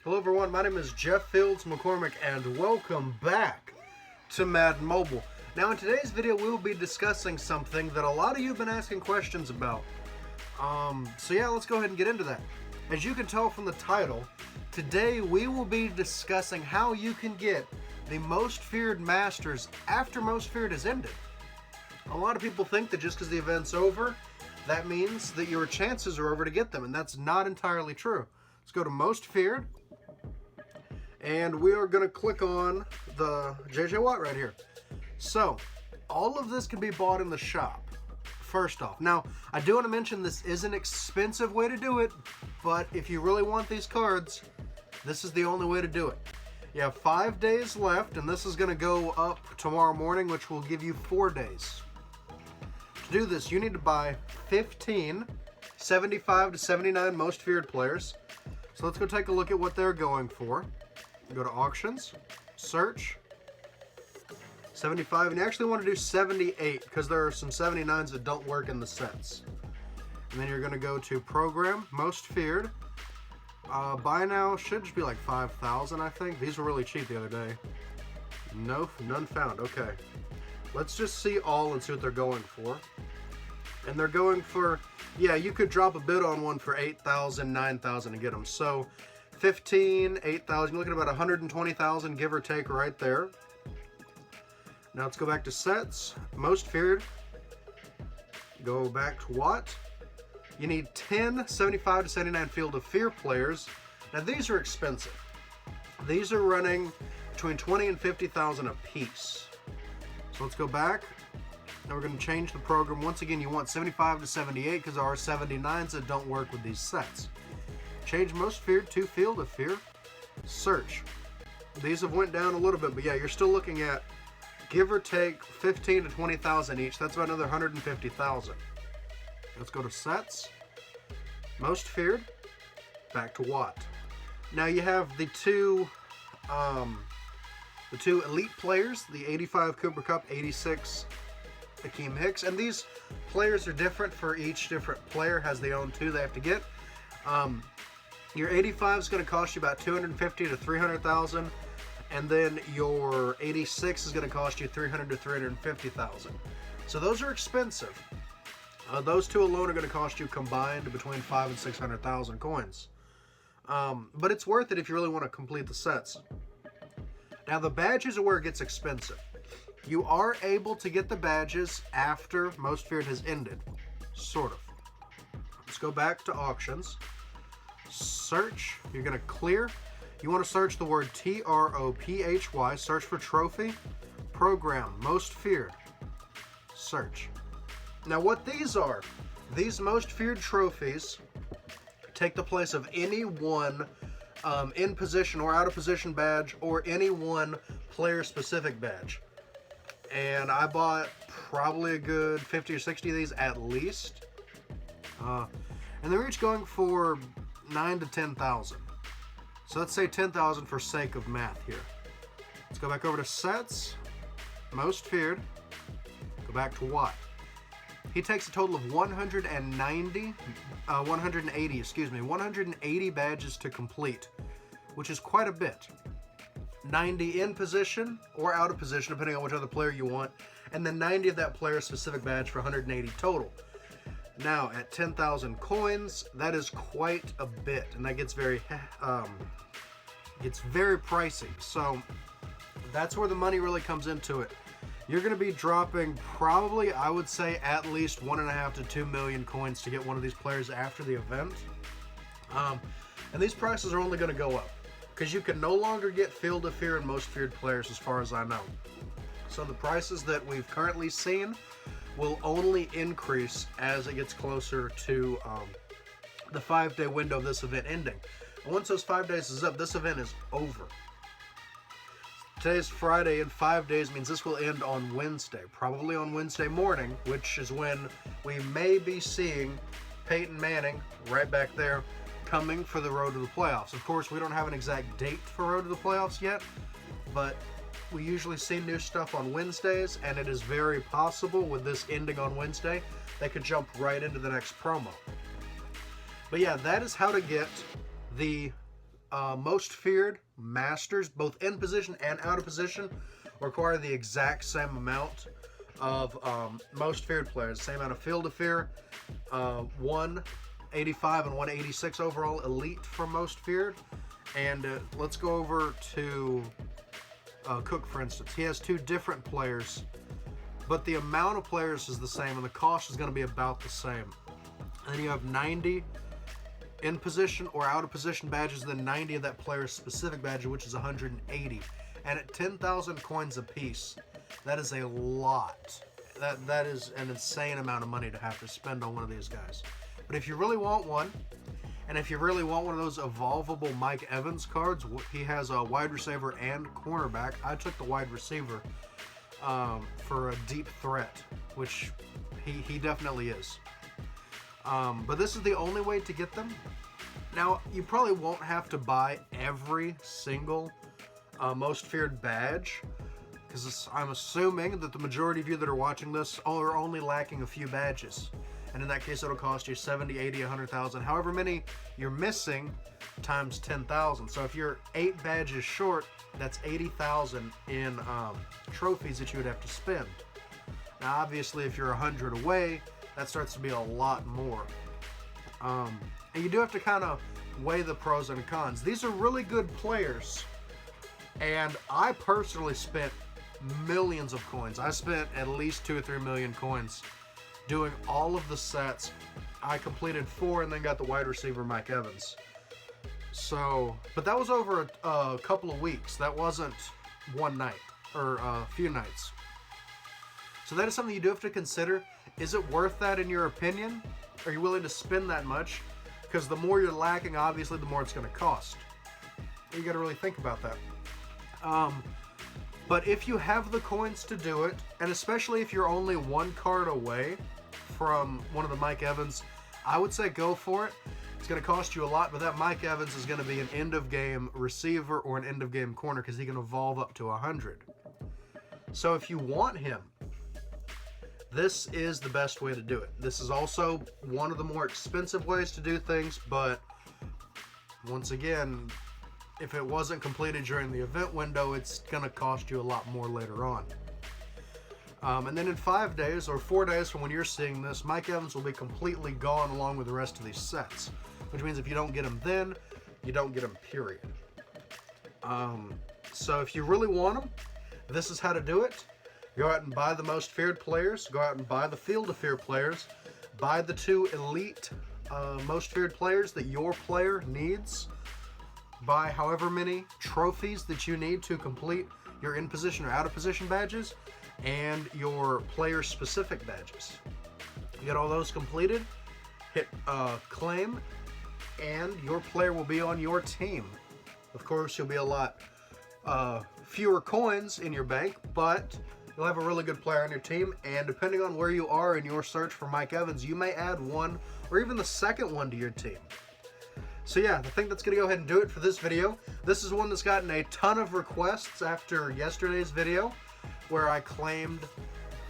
Hello everyone, my name is Jeff Fields McCormick and welcome back to Madden Mobile. Now in today's video we will be discussing something that a lot of you have been asking questions about. So yeah, let's go ahead and get into that. As you can tell from the title, today we will be discussing how you can get the Most Feared Masters after Most Feared has ended. A lot of people think that just because the event's over, that means that your chances are over to get them, and that's not entirely true. Let's go to Most Feared. And we are going to click on the JJ Watt right here. So, all of this can be bought in the shop, first off. Now, I do want to mention this is an expensive way to do it, but if you really want these cards, this is the only way to do it. You have 5 days left, and this is going to go up tomorrow morning, which will give you 4 days. To do this, you need to buy 15 75 to 79 Most Feared players. So let's go take a look at what they're going for. Go to auctions, search, 75, and you actually want to do 78 because there are some 79s that don't work in the sets. And then you're going to go to program, Most Feared. Buy now should just be like 5,000, I think. These were really cheap the other day. Nope, none found. Okay. Let's just see all and see what they're going for. And they're going for, yeah, you could drop a bid on one for 8,000, 9,000 to get them. So 15, 8,000, you're looking at about 120,000, give or take, right there. Now let's go back to sets, Most Feared. Go back to what? You need 10 75 to 79 Field of Fear players. Now these are expensive. These are running between 20 and 50,000 a piece. So let's go back. Now we're going to change the program. Once again, you want 75 to 78 because there are 79s that don't work with these sets. Change Most Feared to Field of Fear. Search. These have went down a little bit, but yeah, you're still looking at give or take 15 to 20,000 each. That's about another 150,000. Let's go to sets. Most Feared. Back to what? Now you have the two elite players, the 85 Cooper Kupp, 86 Akeem Hicks, and these players are different for each different player, has their own two they have to get. Your 85 is going to cost you about 250 to 300,000, and then your 86 is going to cost you 300 to 350,000. So those are expensive. Those two alone are going to cost you combined between 500 and 600,000 coins. But it's worth it if you really want to complete the sets. Now the badges are where it gets expensive. You are able to get the badges after Most Feared has ended, sort of. Let's go back to auctions. Search, you're going to clear. You want to search the word TROPHY, search for trophy, program, Most Feared, search. Now what these are, these Most Feared trophies take the place of any one in position or out of position badge or any one player specific badge. And I bought probably a good 50 or 60 of these at least. And they're each going for 9 to 10,000. So let's say 10,000 for sake of math here. Let's go back over to sets, Most Feared, go back to what? He takes a total of 180 badges to complete, which is quite a bit. 90 in position or out of position, depending on which other player you want, and then 90 of that player's specific badge for 180 total. Now, at 10,000 coins, that is quite a bit, and that gets very pricey. So that's where the money really comes into it. You're going to be dropping probably, I would say, at least 1.5 to 2 million coins to get one of these players after the event. And these prices are only going to go up because you can no longer get Field of Fear and Most Feared players as far as I know. So the prices that we've currently seen will only increase as it gets closer to the 5-day window of this event ending. And once those 5 days is up, this event is over. Today's Friday, and 5 days means this will end on Wednesday, probably on Wednesday morning, which is when we may be seeing Peyton Manning right back there coming for the road to the playoffs. Of course, we don't have an exact date for road to the playoffs yet, but we usually see new stuff on Wednesdays, and it is very possible with this ending on Wednesday, they could jump right into the next promo. But yeah, that is how to get the Most feared masters, both in position and out of position, require the exact same amount of most feared players. Same amount of field of fear. 185 and 186 overall elite for most feared. And let's go over to Cook, for instance. He has two different players, but the amount of players is the same, and the cost is going to be about the same. And then you have 90 in position or out of position badges, then 90 of that player's specific badge, which is 180. And at 10,000 coins apiece, that is a lot. That is an insane amount of money to have to spend on one of these guys. But if you really want one, and if you really want one of those evolvable Mike Evans cards, he has a wide receiver and cornerback. I took the wide receiver for a deep threat, which he definitely is. But this is the only way to get them. Now, you probably won't have to buy every single most feared badge, because I'm assuming that the majority of you that are watching this are only lacking a few badges. And in that case, it'll cost you 70, 80, 100,000, however many you're missing, times 10,000. So if you're 8 badges short, that's 80,000 in trophies that you would have to spend. Now, obviously, if you're 100 away, that starts to be a lot more. And you do have to kind of weigh the pros and cons. These are really good players, and I personally spent millions of coins. I spent at least 2 or 3 million coins doing all of the sets. I completed 4 and then got the wide receiver Mike Evans. So, but that was over a couple of weeks. That wasn't one night or a few nights. So that is something you do have to consider. Is it worth that in your opinion? Are you willing to spend that much? Because the more you're lacking, obviously, the more it's going to cost. You got to really think about that. But if you have the coins to do it, and especially if you're only 1 card away from one of the Mike Evans, I would say go for it. It's going to cost you a lot, but that Mike Evans is going to be an end-of-game receiver or an end-of-game corner because he can evolve up to 100. So if you want him, this is the best way to do it. This is also one of the more expensive ways to do things, but once again, if it wasn't completed during the event window, it's going to cost you a lot more later on. And then in 5 days or 4 days from when you're seeing this, Mike Evans will be completely gone along with the rest of these sets, which means if you don't get him then, you don't get him, period. So if you really want him, this is how to do it. Go out and buy the most feared players. Go out and buy the field of fear players. Buy the 2 elite most feared players that your player needs. Buy however many trophies that you need to complete your in position or out of position badges and your player specific badges. You get all those completed, hit claim, and your player will be on your team. Of course, you'll be a lot fewer coins in your bank, but you'll have a really good player on your team, and depending on where you are in your search for Mike Evans, you may add one or even the second one to your team. So yeah, I think that's going to go ahead and do it for this video. This is one that's gotten a ton of requests after yesterday's video, where I claimed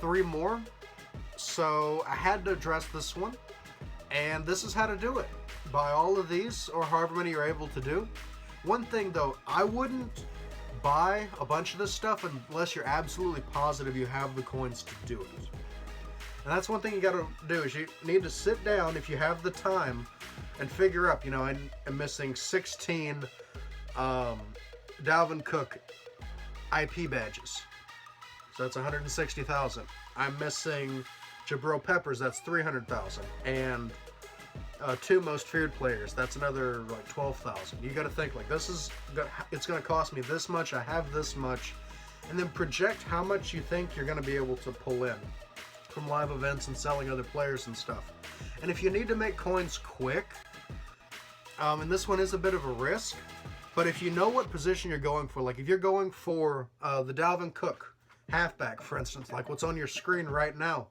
3 more. So I had to address this one, and this is how to do it. Buy all of these, or however many you're able to do. One thing though, I wouldn't buy a bunch of this stuff unless you're absolutely positive you have the coins to do it. And that's one thing you got to do, is you need to sit down if you have the time and figure up, I'm missing 16 Dalvin Cook IP badges. So that's 160,000. I'm missing Jabril Peppers, that's 300,000. And 2 most feared players, that's another like 12,000. You got to think like it's going to cost me this much, I have this much, and then project how much you think you're going to be able to pull in from live events and selling other players and stuff. And if you need to make coins quick, and this one is a bit of a risk, but if you know what position you're going for, like if you're going for the Dalvin Cook halfback, for instance, like what's on your screen right now,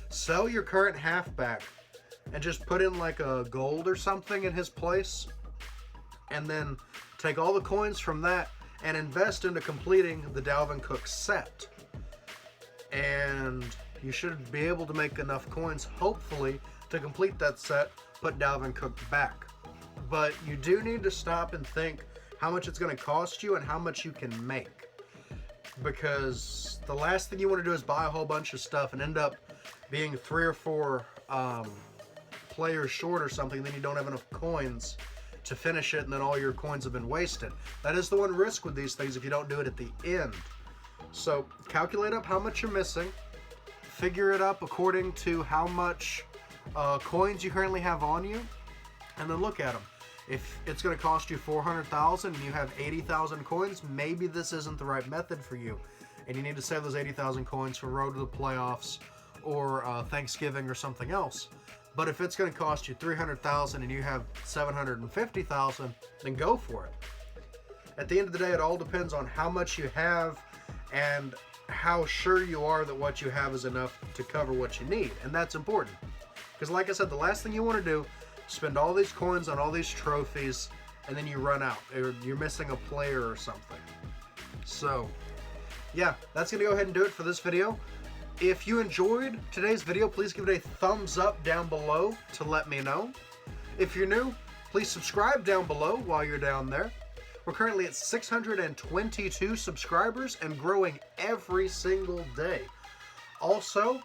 sell your current halfback and just put in like a gold or something in his place, and then take all the coins from that and invest into completing the Dalvin Cook set. And you should be able to make enough coins, hopefully, to complete that set, put Dalvin Cook back. But you do need to stop and think how much it's going to cost you and how much you can make. Because the last thing you want to do is buy a whole bunch of stuff and end up being 3 or 4 players short or something, then you don't have enough coins to finish it, and then all your coins have been wasted. That is the one risk with these things if you don't do it at the end. So calculate up how much you're missing, figure it up according to how much coins you currently have on you, and then look at them. If it's going to cost you 400,000 and you have 80,000 coins, maybe this isn't the right method for you, and you need to save those 80,000 coins for Road to the Playoffs or Thanksgiving or something else. But if it's going to cost you 300,000 and you have 750,000, then go for it. At the end of the day, it all depends on how much you have and how sure you are that what you have is enough to cover what you need. And that's important. Because like I said, the last thing you want to do, spend all these coins on all these trophies, and then you run out, or you're missing a player or something. So, yeah, that's going to go ahead and do it for this video. If you enjoyed today's video, please give it a thumbs up down below to let me know. If you're new, please subscribe down below while you're down there. We're currently at 622 subscribers and growing every single day. Also,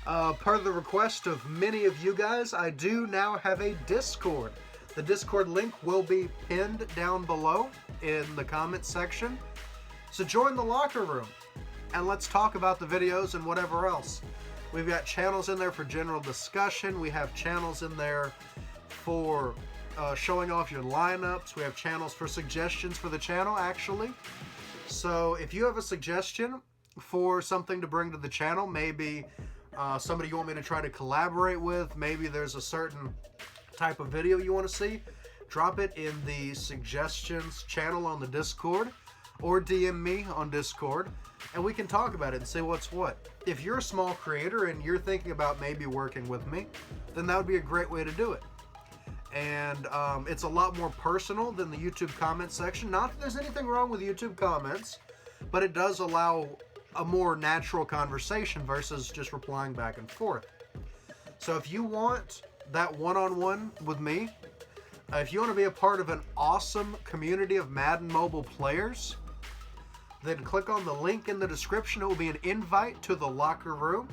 per the request of many of you guys, I do now have a Discord. The Discord link will be pinned down below in the comment section. So join the locker room and let's talk about the videos and whatever else. We've got channels in there for general discussion. We have channels in there for showing off your lineups. We have channels for suggestions for the channel, actually. So if you have a suggestion for something to bring to the channel, maybe somebody you want me to try to collaborate with, maybe there's a certain type of video you want to see, drop it in the suggestions channel on the Discord, or DM me on Discord, and we can talk about it and say what's what. If you're a small creator and you're thinking about maybe working with me, then that would be a great way to do it. And it's a lot more personal than the YouTube comment section. Not that there's anything wrong with YouTube comments, but it does allow a more natural conversation versus just replying back and forth. So if you want that one-on-one with me, if you want to be a part of an awesome community of Madden Mobile players, then click on the link in the description. It will be an invite to the locker room,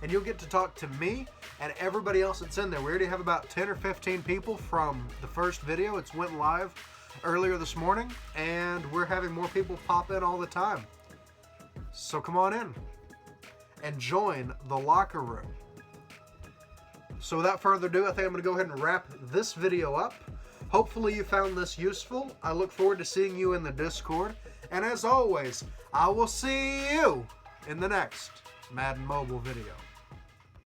and you'll get to talk to me and everybody else that's in there. We already have about 10 or 15 people from the first video. It's went live earlier this morning, and we're having more people pop in all the time. So come on in and join the locker room. So without further ado, I think I'm going to go ahead and wrap this video up. Hopefully you found this useful. I look forward to seeing you in the Discord. And as always, I will see you in the next Madden Mobile video.